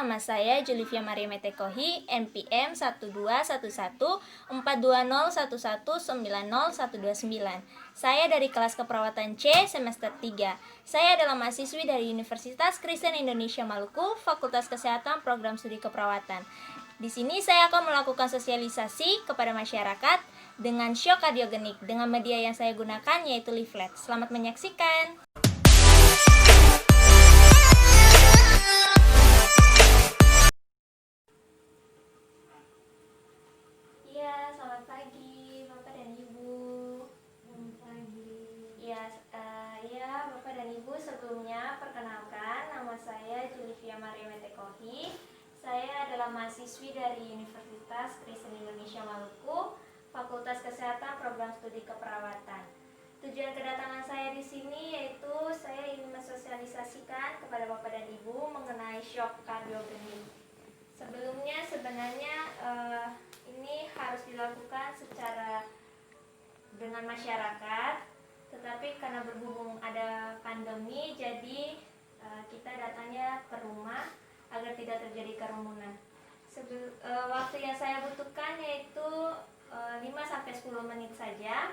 nama saya Julivia Maria Metekohi, NPM 121114201190129. Saya dari kelas keperawatan C semester 3. Saya adalah mahasiswi dari Universitas Kristen Indonesia Maluku, Fakultas Kesehatan Program Studi Keperawatan. Di sini saya akan melakukan sosialisasi kepada masyarakat dengan shock kardiogenik dengan media yang saya gunakan yaitu leaflet. Selamat menyaksikan. Selamat pagi Bapak dan Ibu. Selamat pagi. Bapak dan Ibu, sebelumnya perkenalkan, nama saya Julivia Maria Metekohi. Saya adalah mahasiswi dari Universitas Kristen Indonesia Maluku, Fakultas Kesehatan Program Studi Keperawatan. Tujuan kedatangan saya di sini yaitu saya ingin mensosialisasikan kepada Bapak dan Ibu mengenai shock kardiogenik. Sebelumnya sebenarnya ini harus dilakukan secara dengan masyarakat, tetapi karena berhubung ada pandemi, jadi kita datangnya ke rumah agar tidak terjadi kerumunan. Waktu yang saya butuhkan yaitu 5-10 menit saja.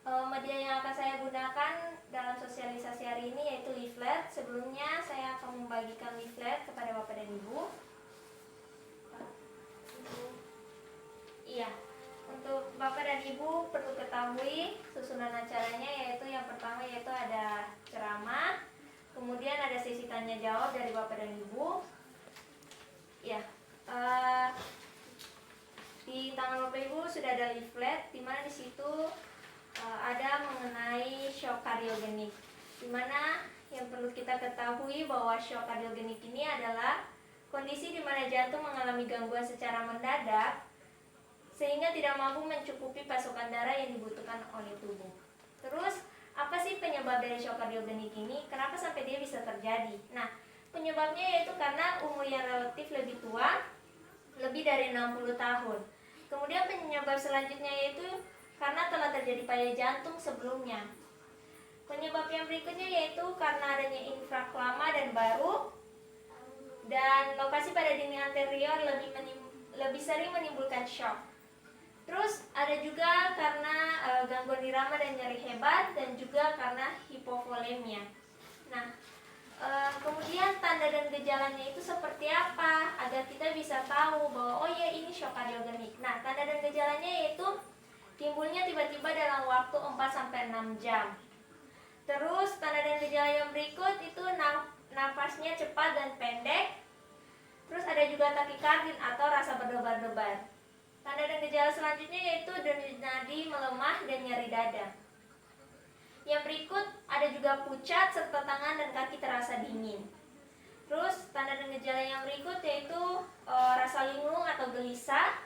Media yang akan saya gunakan dalam sosialisasi hari ini yaitu leaflet. Sebelumnya saya akan membagikan leaflet kepada Bapak dan Ibu. Untuk Bapak dan Ibu perlu ketahui susunan acaranya, yaitu yang pertama yaitu ada ceramah, kemudian ada sesi tanya jawab dari Bapak dan Ibu. Di tangan Bapak Ibu sudah ada leaflet, di mana di situ ada mengenai shock kardiogenik, di mana yang perlu kita ketahui bahwa shock kardiogenik ini adalah kondisi di mana jantung mengalami gangguan secara mendadak sehingga tidak mampu mencukupi pasokan darah yang dibutuhkan oleh tubuh. Terus, apa sih penyebab dari shock kardiogenik ini? Kenapa sampai dia bisa terjadi? Nah, penyebabnya yaitu karena umur yang relatif lebih tua, lebih dari 60 tahun. Kemudian penyebab selanjutnya yaitu karena telah terjadi payah jantung sebelumnya. Penyebab yang berikutnya yaitu karena adanya infrak lama dan baru, dan lokasi pada dinding anterior lebih sering menimbulkan shock. Terus ada juga karena gangguan irama dan nyeri hebat, dan juga karena hipovolemia. Nah, kemudian tanda dan gejalanya itu seperti apa agar kita bisa tahu bahwa ini shock kardiogenik. Nah, tanda dan gejalanya yaitu timbulnya tiba-tiba dalam waktu 4-6 jam. Terus tanda dan gejala yang berikut itu nafasnya cepat dan pendek. Terus ada juga takikardin atau rasa berdebar-debar. Tanda dan gejala selanjutnya yaitu denyut nadi melemah dan nyeri dada. Yang berikut ada juga pucat serta tangan dan kaki terasa dingin. Terus tanda dan gejala yang berikut yaitu rasa linglung atau gelisah,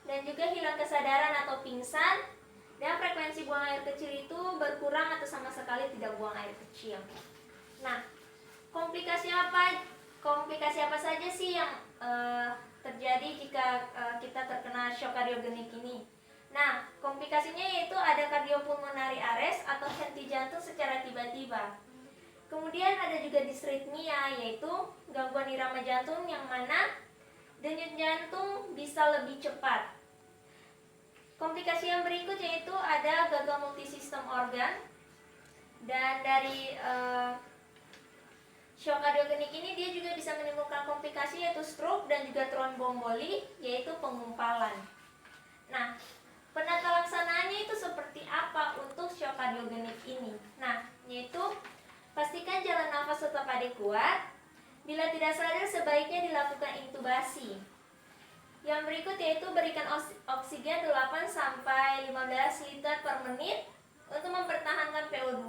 dan juga hilang kesadaran atau pingsan, dan frekuensi buang air kecil itu berkurang atau sama sekali tidak buang air kecil. Nah, komplikasi apa saja sih yang terjadi jika kita terkena shock kardiogenik ini? Nah, komplikasinya yaitu ada cardiopulmonary arrest atau henti jantung secara tiba-tiba. Kemudian ada juga disritmia, yaitu gangguan irama jantung yang mana denyut jantung bisa lebih cepat. Komplikasi yang berikut yaitu ada gagal multisistem organ, dan dari shock kardiogenik ini dia juga bisa menimbulkan komplikasi yaitu stroke dan juga tromboemboli, yaitu pengumpalan. Nah, penata laksanaannya itu seperti apa untuk shock kardiogenik ini? Nah, yaitu pastikan jalan nafas tetap adekuat. Bila tidak sadar sebaiknya dilakukan intubasi. Yang berikut yaitu berikan oksigen 8-15 liter per menit untuk mempertahankan PO2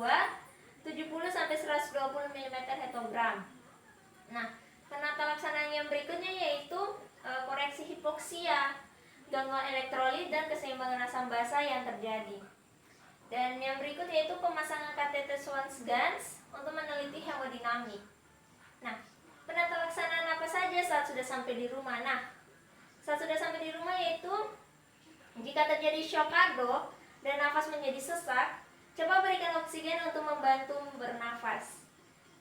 70-120 mm hetogram. Nah, penata laksanaan yang berikutnya yaitu koreksi hipoksia, gangguan elektrolit, dan keseimbangan asam basa yang terjadi. Dan yang berikut yaitu pemasangan kateter Swan-Ganz untuk meneliti hemodinamik. Nah, penata laksanaan apa saja saat sudah sampai di rumah? Nah, saat sudah sampai di rumah yaitu jika terjadi shock kardio dan nafas menjadi sesak, coba berikan oksigen untuk membantu bernafas.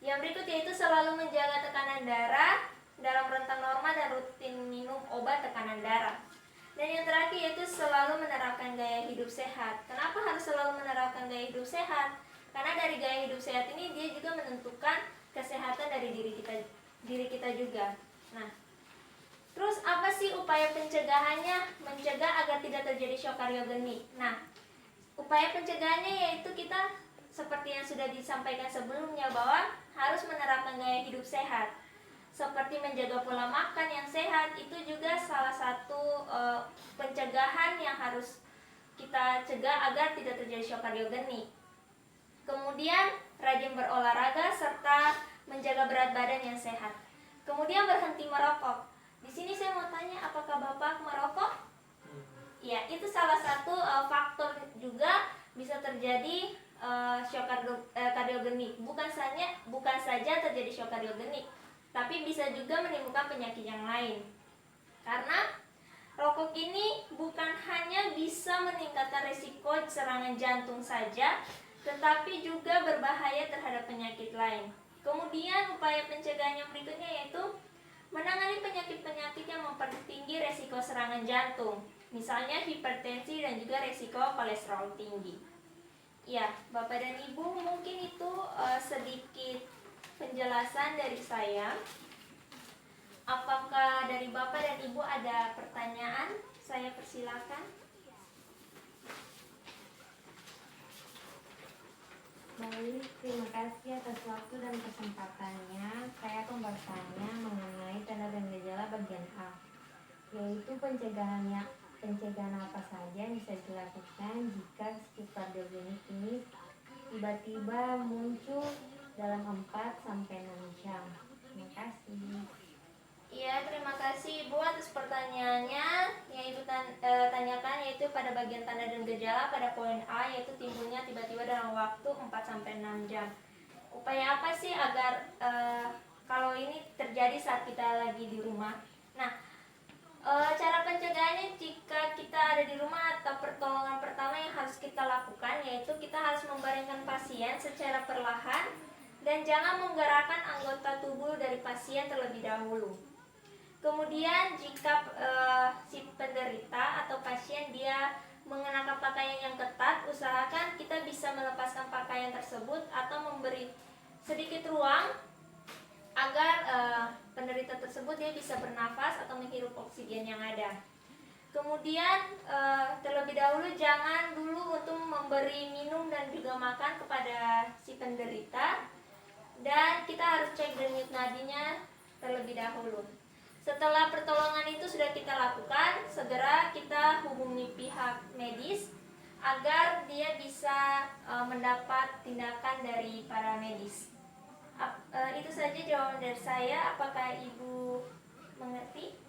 Yang berikut yaitu selalu menjaga tekanan darah dalam rentang normal dan rutin minum obat tekanan darah. Dan yang terakhir yaitu selalu menerapkan gaya hidup sehat. Kenapa harus selalu menerapkan gaya hidup sehat? Karena dari gaya hidup sehat ini dia juga menentukan kesehatan dari diri kita juga. Nah, terus apa sih upaya pencegahannya? Mencegah agar tidak terjadi shock kariogenik. Nah, upaya pencegahannya yaitu kita seperti yang sudah disampaikan sebelumnya bahwa harus menerapkan gaya hidup sehat. Seperti menjaga pola makan yang sehat itu juga salah satu pencegahan yang harus kita cegah agar tidak terjadi shock kariogenik. Kemudian rajin berolahraga serta menjaga berat badan yang sehat. Kemudian berhenti merokok. Di sini saya mau tanya, apakah Bapak merokok? Ya, itu salah satu faktor juga bisa terjadi shock kariogenik. Bukan saja terjadi shock kariogenik, tapi bisa juga menimbulkan penyakit yang lain. Karena rokok ini bukan hanya bisa meningkatkan risiko serangan jantung saja, tetapi juga berbahaya terhadap penyakit lain. Kemudian upaya pencegahan yang berikutnya yaitu menangani penyakit-penyakit yang mempertinggi resiko serangan jantung, misalnya hipertensi dan juga resiko kolesterol tinggi. Ya, Bapak dan Ibu, mungkin itu sedikit penjelasan dari saya. Apakah dari Bapak dan Ibu ada pertanyaan? Saya persilakan. Baik, terima kasih atas waktu dan kesempatannya. Saya akan bertanya mengenai tanda dan gejala bagian A, yaitu pencegahan apa saja yang bisa dilakukan jika shock kariogenik ini tiba-tiba muncul dalam 4-6 jam. Terima kasih. Iya, terima kasih Ibu atas pertanyaannya. Yang Ibu tanyakan yaitu pada bagian tanda dan gejala pada poin A, yaitu timbulnya tiba-tiba dalam waktu 4-6 jam. Upaya apa sih agar kalau ini terjadi saat kita lagi di rumah? Nah, cara pencegahannya jika kita ada di rumah atau pertolongan pertama yang harus kita lakukan yaitu kita harus membaringkan pasien secara perlahan dan jangan menggerakkan anggota tubuh dari pasien terlebih dahulu. Kemudian jika si penderita atau pasien dia mengenakan pakaian yang ketat, usahakan kita bisa melepaskan pakaian tersebut atau memberi sedikit ruang agar penderita tersebut dia bisa bernafas atau menghirup oksigen yang ada. Kemudian terlebih dahulu jangan dulu untuk memberi minum dan juga makan kepada si penderita, dan kita harus cek denyut nadinya terlebih dahulu. Setelah pertolongan itu sudah kita lakukan, segera kita hubungi pihak medis agar dia bisa mendapat tindakan dari para medis. Itu saja jawaban dari saya. Apakah Ibu mengerti?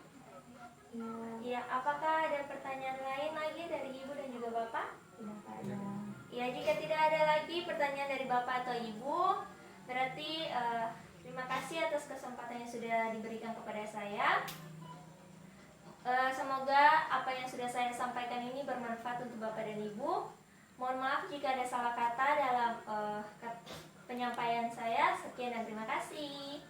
Ya, apakah ada pertanyaan lain lagi dari Ibu dan juga Bapak? Tidak ada. Ya, jika tidak ada lagi pertanyaan dari Bapak atau Ibu, berarti terima kasih atas kesempatan yang sudah diberikan kepada saya. Semoga apa yang sudah saya sampaikan ini bermanfaat untuk Bapak dan Ibu. Mohon maaf jika ada salah kata dalam penyampaian saya. Sekian dan terima kasih.